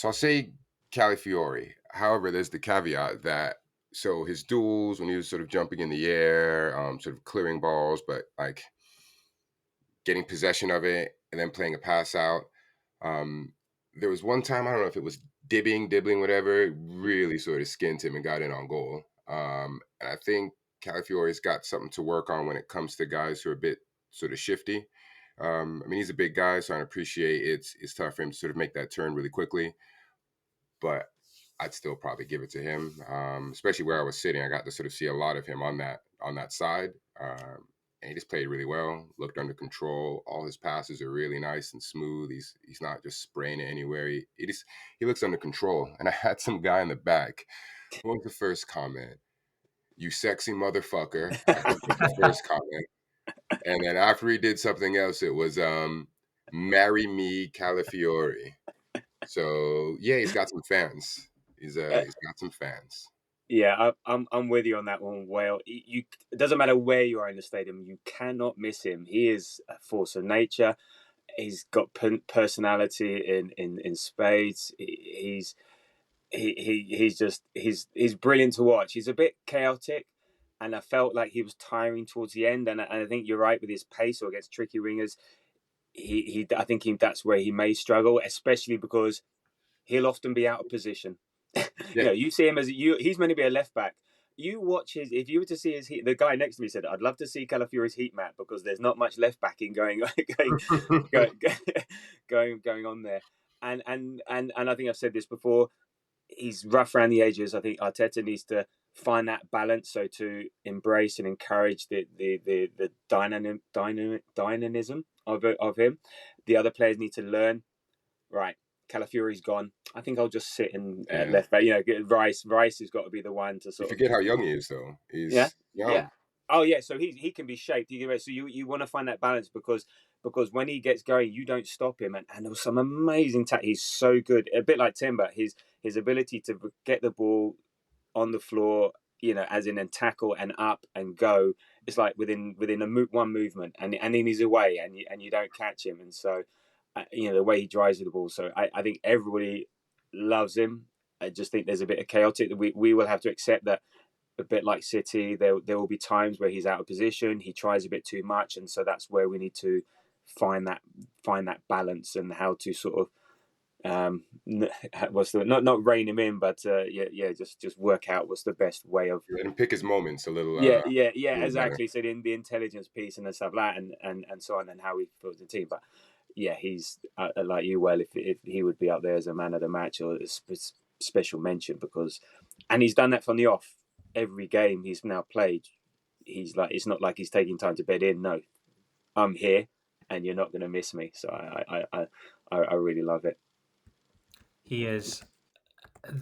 I'll say Calafiori. However, there's the caveat that his duels when he was sort of jumping in the air, sort of clearing balls, but like getting possession of it and then playing a pass out. There was one time, I don't know if it was dribbling, whatever, it really sort of skinned him and got in on goal. And I think Calafiori's got something to work on when it comes to guys who are a bit sort of shifty. I mean, he's a big guy, so I appreciate it's tough for him to sort of make that turn really quickly. But I'd still probably give it to him, especially where I was sitting. I got to sort of see a lot of him on that side. And he just played really well, looked under control. All his passes are really nice and smooth. He's not just spraying it anywhere. He looks under control. And I had some guy in the back. What was the first comment? "You sexy motherfucker." I think was the first comment. And then after he did something else, it was "Marry me, Calafiori." So yeah, he's got some fans. He's got some fans. Yeah, I'm with you on that one, Wale. It doesn't matter where you are in the stadium, you cannot miss him. He is a force of nature. He's got personality in spades. He's brilliant to watch. He's a bit chaotic, and I felt like he was tiring towards the end. And I think you're right with his pace or against tricky wingers. I think that's where he may struggle, especially because he'll often be out of position. Yeah. You see him he's meant to be a left back. You watch if you were to see his heat, the guy next to me said, I'd love to see Calafiori's heat map because there's not much left backing going on there. And I think I've said this before, he's rough around the edges. I think Arteta needs to find that balance, so to embrace and encourage the dynamism of him. The other players need to learn, right, Calafiori's gone. I think I'll just sit in left back. Rice has got to be the one to sort of. You forget how young he is, though. He's young. Yeah. Oh yeah, so he can be shaped. So you want to find that balance because because when he gets going, you don't stop him. And there was some amazing he's so good. A bit like Timber, his ability to get the ball on the floor, as in and tackle and up and go. It's like within one movement, and then he's away, and you don't catch him. And so, the way he drives with the ball. So I think everybody loves him. I just think there's a bit of chaotic. We will have to accept that. A bit like City, there will be times where he's out of position. He tries a bit too much, and so that's where we need to find that balance and how to sort of what's the not rein him in, but just work out what's the best way of let him pick his moments a little. Exactly. So the intelligence piece and the stuff like that, and so on, and how he feels the team. But yeah, he's like you. Well, if he would be up there as a man of the match or a special mention, because he's done that from the off. Every game he's now played, he's like, it's not like he's taking time to bed in. No, I'm here, and you're not going to miss me. So I really love it. He is.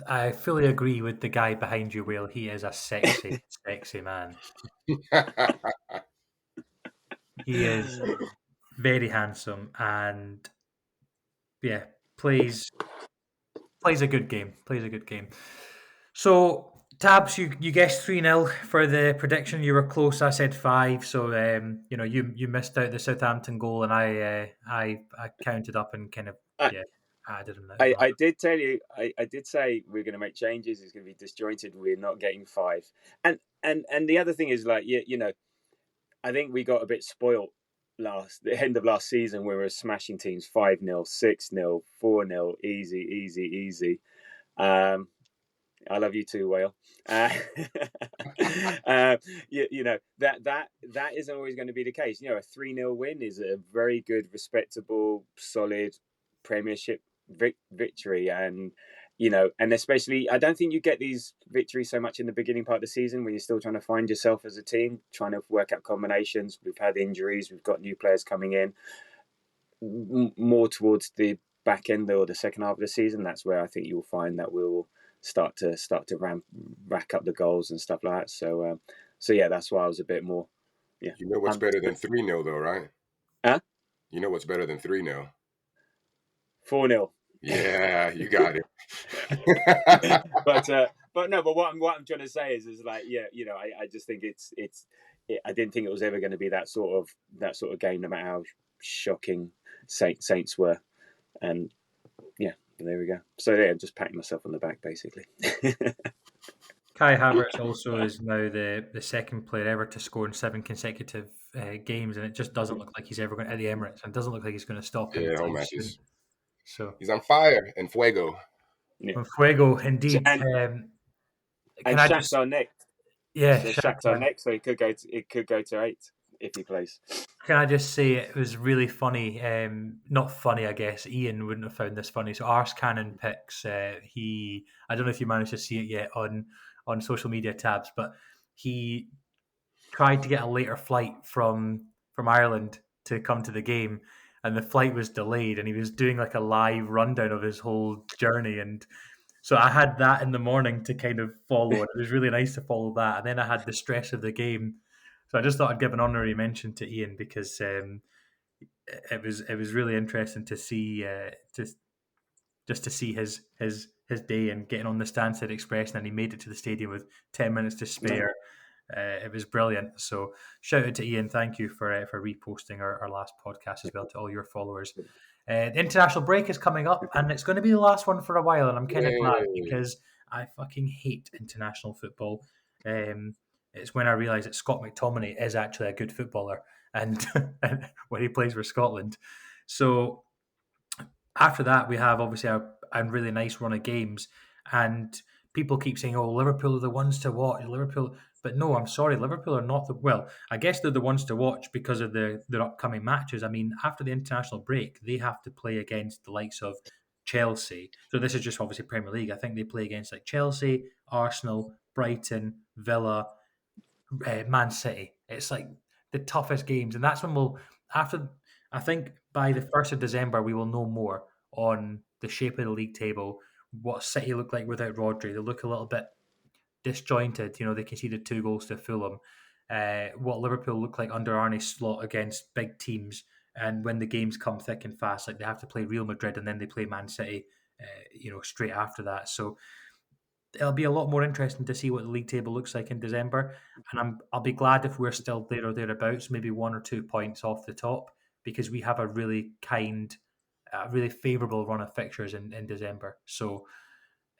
I fully agree with the guy behind you, Will. He is a sexy, sexy man. He is very handsome and plays a good game. Plays a good game. So Tabs, you guessed 3-0 for the prediction. You were close. I said 5. So you missed out the Southampton goal, and I counted up and kind of added them. I did tell you. I did say we're going to make changes. It's going to be disjointed. We're not getting 5. And the other thing is, like, I think we got a bit spoiled the end of last season where we were smashing teams 5-0, 6-0, 4-0, easy. I love you too, Whale. That isn't always going to be the case. A 3-0 win is a very good, respectable, solid Premiership victory, and especially I don't think you get these victories so much in the beginning part of the season when you're still trying to find yourself as a team, trying to work out combinations. We've had injuries, we've got new players coming in. More towards the back end or the second half of the season, that's where I think you'll find that we'll start to rack up the goals and stuff like that. So yeah, that's why I was a bit more. Yeah. You know what's better than 3-0 though, right? Huh? You know what's better than 3-0? 4-0. Yeah, you got it. but what I'm trying to say is like, I just think I didn't think it was ever going to be that sort of game, no matter how shocking Saints were, and yeah, there we go. So yeah, I'm just patting myself on the back, basically. Kai Havertz also is now the second player ever to score in 7 consecutive games, and it just doesn't look like he's ever going to, at the Emirates, and it doesn't look like he's going to stop. Yeah, home matches. So he's on fire and fuego. Yeah. Fuego, indeed. And Shakhtar next. Yeah, so Shakhtar next. So it could go to 8 if he plays. Can I just say it was really funny? Not funny, I guess. Ian wouldn't have found this funny. So Ars Cannon picks. I don't know if you managed to see it yet on social media tabs, but he tried to get a later flight from Ireland to come to the game, and the flight was delayed, and he was doing like a live rundown of his whole journey. And so I had that in the morning to kind of follow, and it was really nice to follow that. And then I had the stress of the game. So I just thought I'd give an honorary mention to Ian because it was really interesting to see just to see his day and getting on the Stansted Express, and then he made it to the stadium with 10 minutes to spare. It was brilliant. So shout out to Ian. Thank you for reposting our last podcast as well to all your followers. The international break is coming up, and it's going to be the last one for a while, and I'm kind of glad because I fucking hate international football. It's when I realised that Scott McTominay is actually a good footballer, and when he plays for Scotland. So after that, we have obviously a really nice run of games, and people keep saying, "Oh, Liverpool are the ones to watch." Liverpool, but no, I'm sorry, Liverpool are not the. Well, I guess they're the ones to watch because of their upcoming matches. I mean, after the international break, they have to play against the likes of Chelsea. So this is just obviously Premier League. I think they play against like Chelsea, Arsenal, Brighton, Villa, Man City. It's like the toughest games, and that's when we'll after. I think by the 1st of December, we will know more on the shape of the league table, what City look like without Rodri. They look a little bit disjointed. They conceded 2 goals to Fulham. What Liverpool look like under Arne Slot against big teams and when the games come thick and fast, like they have to play Real Madrid and then they play Man City, straight after that. So it'll be a lot more interesting to see what the league table looks like in December. And I'll be glad if we're still there or thereabouts, maybe 1 or 2 points off the top, because we have a really really favourable run of fixtures in December. So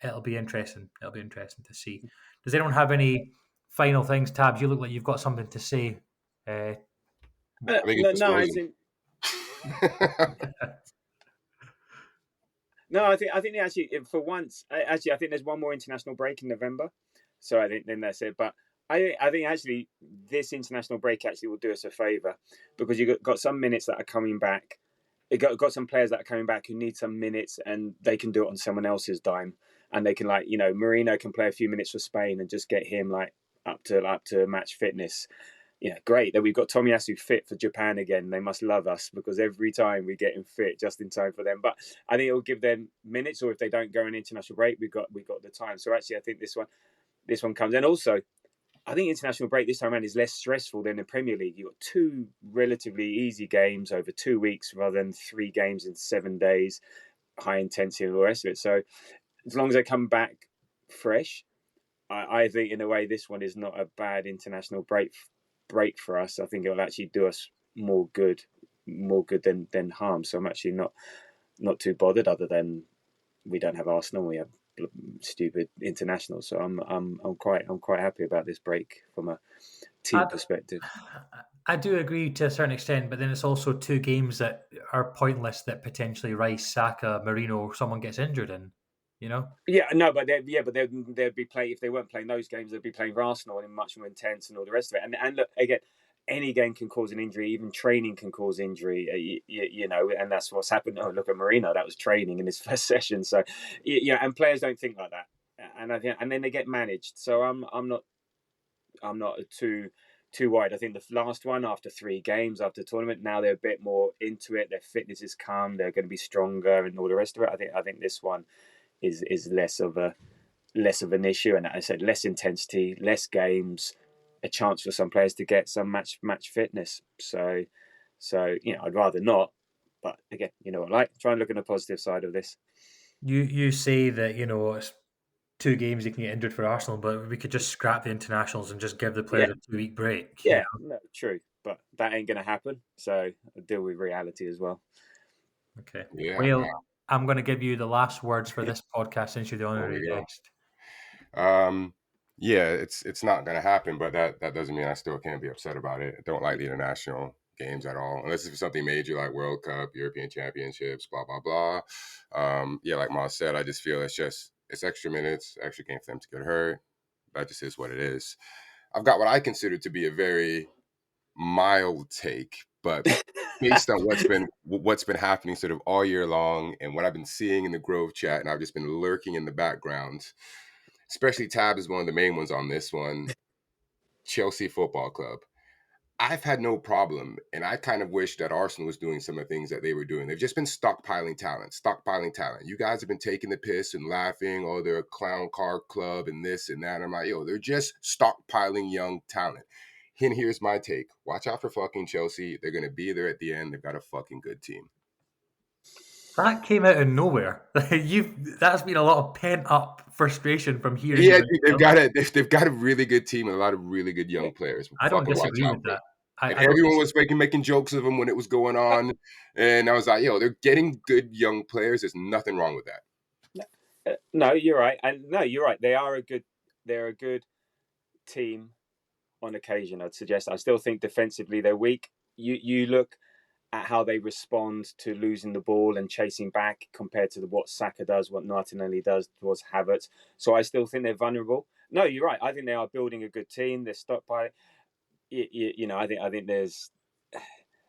it'll be interesting. It'll be interesting to see. Does anyone have any final things? Tabs, you look like you've got something to say. I think it's No, I disclosing. think no, I think actually for once, I think there's one more international break in November, so I think then that's it. But I think actually this international break actually will do us a favour because you've got some minutes that are coming back. You got some players that are coming back who need some minutes, and they can do it on someone else's dime, and they can Marino can play a few minutes for Spain and just get him up to match fitness. Great that we've got Tomiyasu fit for Japan again. They must love us because every time we get him fit just in time for them. But I think it will give them minutes, or if they don't go on international break, we got the time. So actually, I think this one comes. And also, I think international break this time around is less stressful than the Premier League. You've got 2 relatively easy games over 2 weeks rather than 3 games in 7 days, high intensity and all the rest of it. So as long as they come back fresh, I think in a way this one is not a bad international break for us. I think it will actually do us more good than harm. So I'm actually not too bothered, other than we don't have Arsenal, we have stupid internationals. So I'm quite happy about this break from a team perspective. I do agree to a certain extent, but then it's also 2 games that are pointless that potentially Rice, Saka, Marino, or someone gets injured in. Yeah, no, but they'd be playing, if they weren't playing those games, they'd be playing for Arsenal and much more intense and all the rest of it. And look, again, any game can cause an injury. Even training can cause injury. And that's what's happened. Oh, look at Marino. That was training in his first session. So, and players don't think like that, and then they get managed. So I'm not too wide. I think the last one, after 3 games after the tournament, now they're a bit more into it. Their fitness has come. They're going to be stronger and all the rest of it. I think this one is less of an issue, and as I said, less intensity, less games, a chance for some players to get some match fitness. So I'd rather not, but again, try and look at the positive side of this. You say that it's 2 games you can get injured for Arsenal, but we could just scrap the internationals and just give the players a 2-week break. Yeah, no, true, but that ain't going to happen. So I deal with reality as well. Okay. Yeah. Well, I'm going to give you the last words for this podcast since you're the honorary guest. Yeah, it's not going to happen, but that doesn't mean I still can't be upset about it. I don't like the international games at all, unless it's something major like World Cup, European Championships, blah blah blah. Like Miles said, I just feel it's extra minutes, extra game for them to get hurt. That just is what it is. I've got what I consider to be a very mild take, but based on what's been happening sort of all year long, and what I've been seeing in the Grove chat, and I've just been lurking in the background. Especially Tab is one of the main ones on this one. Chelsea Football Club. I've had no problem, and I kind of wish that Arsenal was doing some of the things that they were doing. They've just been stockpiling talent. You guys have been taking the piss and laughing, oh, they're a clown car club and this and that. I'm like, they're just stockpiling young talent. And here's my take. Watch out for fucking Chelsea. They're going to be there at the end. They've got a fucking good team. That came out of nowhere. That's been a lot of pent up frustration from here. Yeah, they've got a really good team and a lot of really good young players. I don't disagree with that. Everyone was making jokes of them when it was going on, and I was like, they're getting good young players. There's nothing wrong with that. No, you're right. And no, you're right. They're a good team on occasion, I'd suggest. I still think defensively they're weak. You look at how they respond to losing the ball and chasing back compared to what Saka does, what Martinelli does towards Havertz. So I still think they're vulnerable. No, you're right. I think they are building a good team. They're stockpiling. I think there's,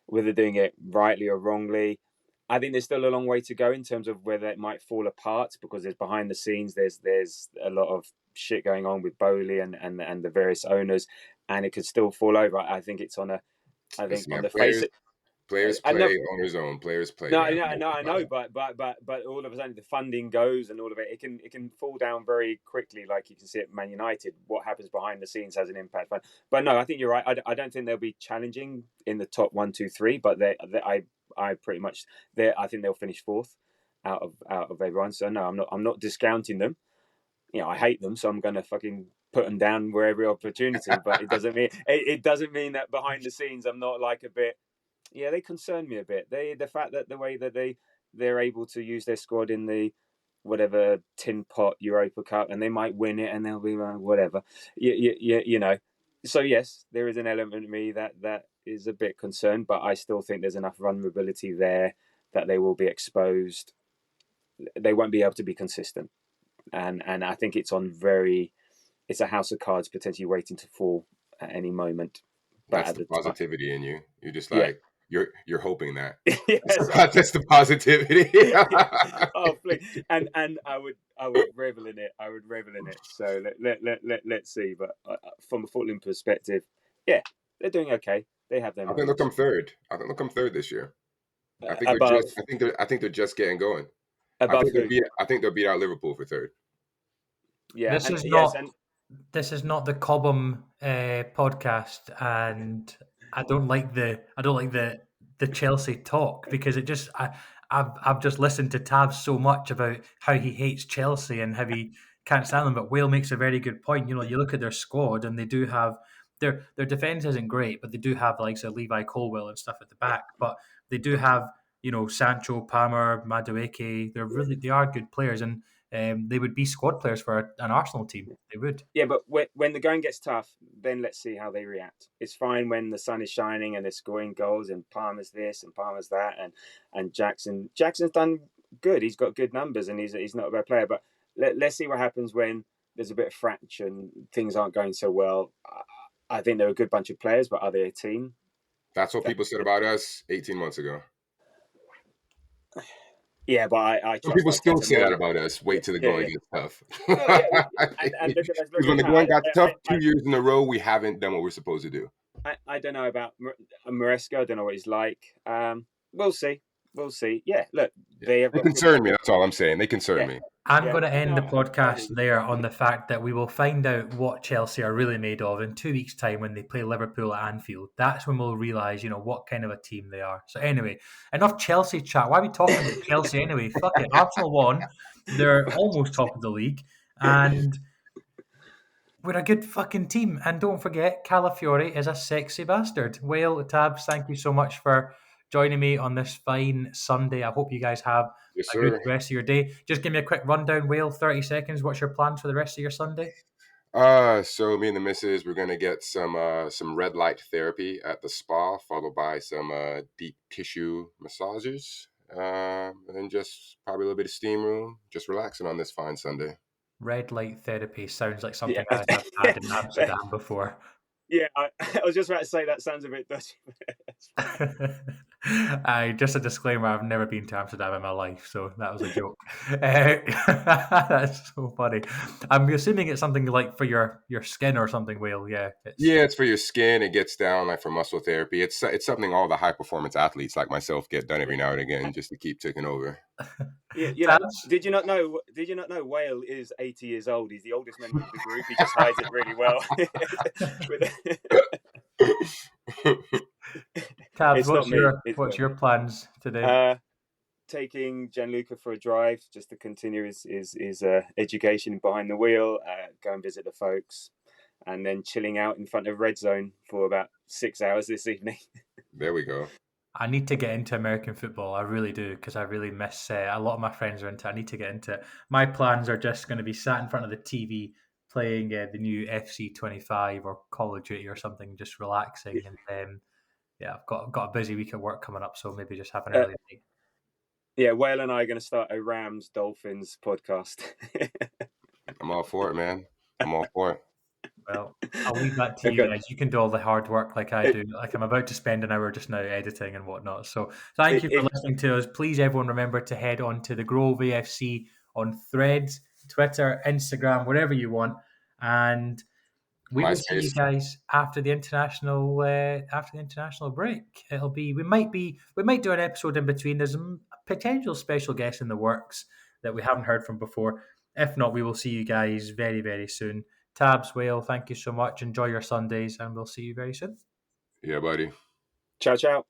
whether doing it rightly or wrongly, I think there's still a long way to go in terms of whether it might fall apart, because there's behind the scenes, there's a lot of shit going on with Bowley and the various owners, and it could still fall over. I think it's on the face. Players play, owners own. Players play. No, I know, but all of a sudden the funding goes and all of it. It can fall down very quickly, like you can see at Man United. What happens behind the scenes has an impact. But no, I think you're right. I don't think they'll be challenging in the top 1, 2, 3, but I pretty much I think they'll finish fourth out of everyone. So no, I'm not discounting them. I hate them, so I'm going to fucking put them down where every opportunity. But it doesn't mean that behind the scenes I'm not like a bit. Yeah, they concern me a bit. The fact that the way that they're able to use their squad in the whatever tin pot Europa Cup, and they might win it, and they'll be like, whatever. So yes, there is an element of me that is a bit concerned, but I still think there's enough vulnerability there that they will be exposed. They won't be able to be consistent, and I think it's a house of cards potentially waiting to fall at any moment. But that's the positivity in you. You're just like, you're hoping that. Yes. That's the positivity. Oh, please. And I would revel in it. So let's see. But from a footballing perspective, yeah, they're doing okay. They have them. I think they'll come third. This year. I think they're just getting going. I think they'll beat out Liverpool for third. Yeah, this is not the Cobham podcast, and I don't like the Chelsea talk, because it just I've just listened to Tabs so much about how he hates Chelsea and how he can't stand them. But Wale makes a very good point. You look at their squad, and they do have their defense isn't great, but they do have like Levi Colwill and stuff at the back. But they do have Sancho, Palmer, Madueke. They are good players, and they would be squad players for an Arsenal team. They would. Yeah, but when the going gets tough, then let's see how they react. It's fine when the sun is shining and they're scoring goals, and Palmer's this and Palmer's that, and Jackson's done good. He's got good numbers, and he's not a bad player. But let's see what happens when there's a bit of fraction, things aren't going so well. I think they're a good bunch of players, but are they a team? That's what people said about us 18 months ago. Yeah, but I some people still say that about us. Wait till the going gets tough. And because when the going got tough, 2 years in a row, we haven't done what we're supposed to do. I don't know about Maresca. I don't know what he's like. We'll see. Yeah, look, they concern me. That's all I'm saying. They concern me. I'm going to end the podcast there on the fact that we will find out what Chelsea are really made of in 2 weeks' time when they play Liverpool at Anfield. That's when we'll realise, what kind of a team they are. So anyway, enough Chelsea chat. Why are we talking about Chelsea anyway? Fuck it. Arsenal won. They're almost top of the league. And we're a good fucking team. And don't forget, Calafiore is a sexy bastard. Wale, Tabs, thank you so much for joining me on this fine Sunday. I hope you guys have a good rest of your day. Just give me a quick rundown, Wale, 30 seconds. What's your plans for the rest of your Sunday? So me and the missus, we're going to get some red light therapy at the spa, followed by some deep tissue massages, and then just probably a little bit of steam room, just relaxing on this fine Sunday. Red light therapy sounds like something I've had in Amsterdam before. Yeah, I was just about to say that sounds a bit dodgy. Just a disclaimer, I've never been to Amsterdam in my life, so that was a joke. That's so funny. I'm assuming it's something like for your skin or something, Wale. Yeah. It's for your skin. It gets down like for muscle therapy. It's something all the high performance athletes like myself get done every now and again just to keep ticking over. Yeah, did you not know Wale is 80 years old? He's the oldest member of the group. He just hides it really well. Tabs, what's your plans today? Taking Gianluca for a drive just to continue his education behind the wheel, go and visit the folks, and then chilling out in front of Red Zone for about 6 hours this evening. There we go. I need to get into American football. I really do, because I really miss a lot of my friends are into it. I need to get into it. My plans are just going to be sat in front of the TV playing the new FC 25 or Call of Duty or something, just relaxing. And I've got a busy week at work coming up, so maybe just have an early night. Yeah, Wale and I are going to start a Rams Dolphins podcast. I'm all for it, man. I'm all for it. Well, I'll leave that to you guys. You can do all the hard work like I do. Like I'm about to spend an hour just now editing and whatnot. So thank you for listening to us. Please, everyone, remember to head on to the Grove AFC on Threads, Twitter, Instagram, wherever you want. And we will see you guys after the international break. We might do an episode in between. There's a potential special guest in the works that we haven't heard from before. If not, we will see you guys very, very soon. Tabs, Wale, thank you so much. Enjoy your Sundays, and we'll see you very soon. Yeah, buddy. Ciao, ciao.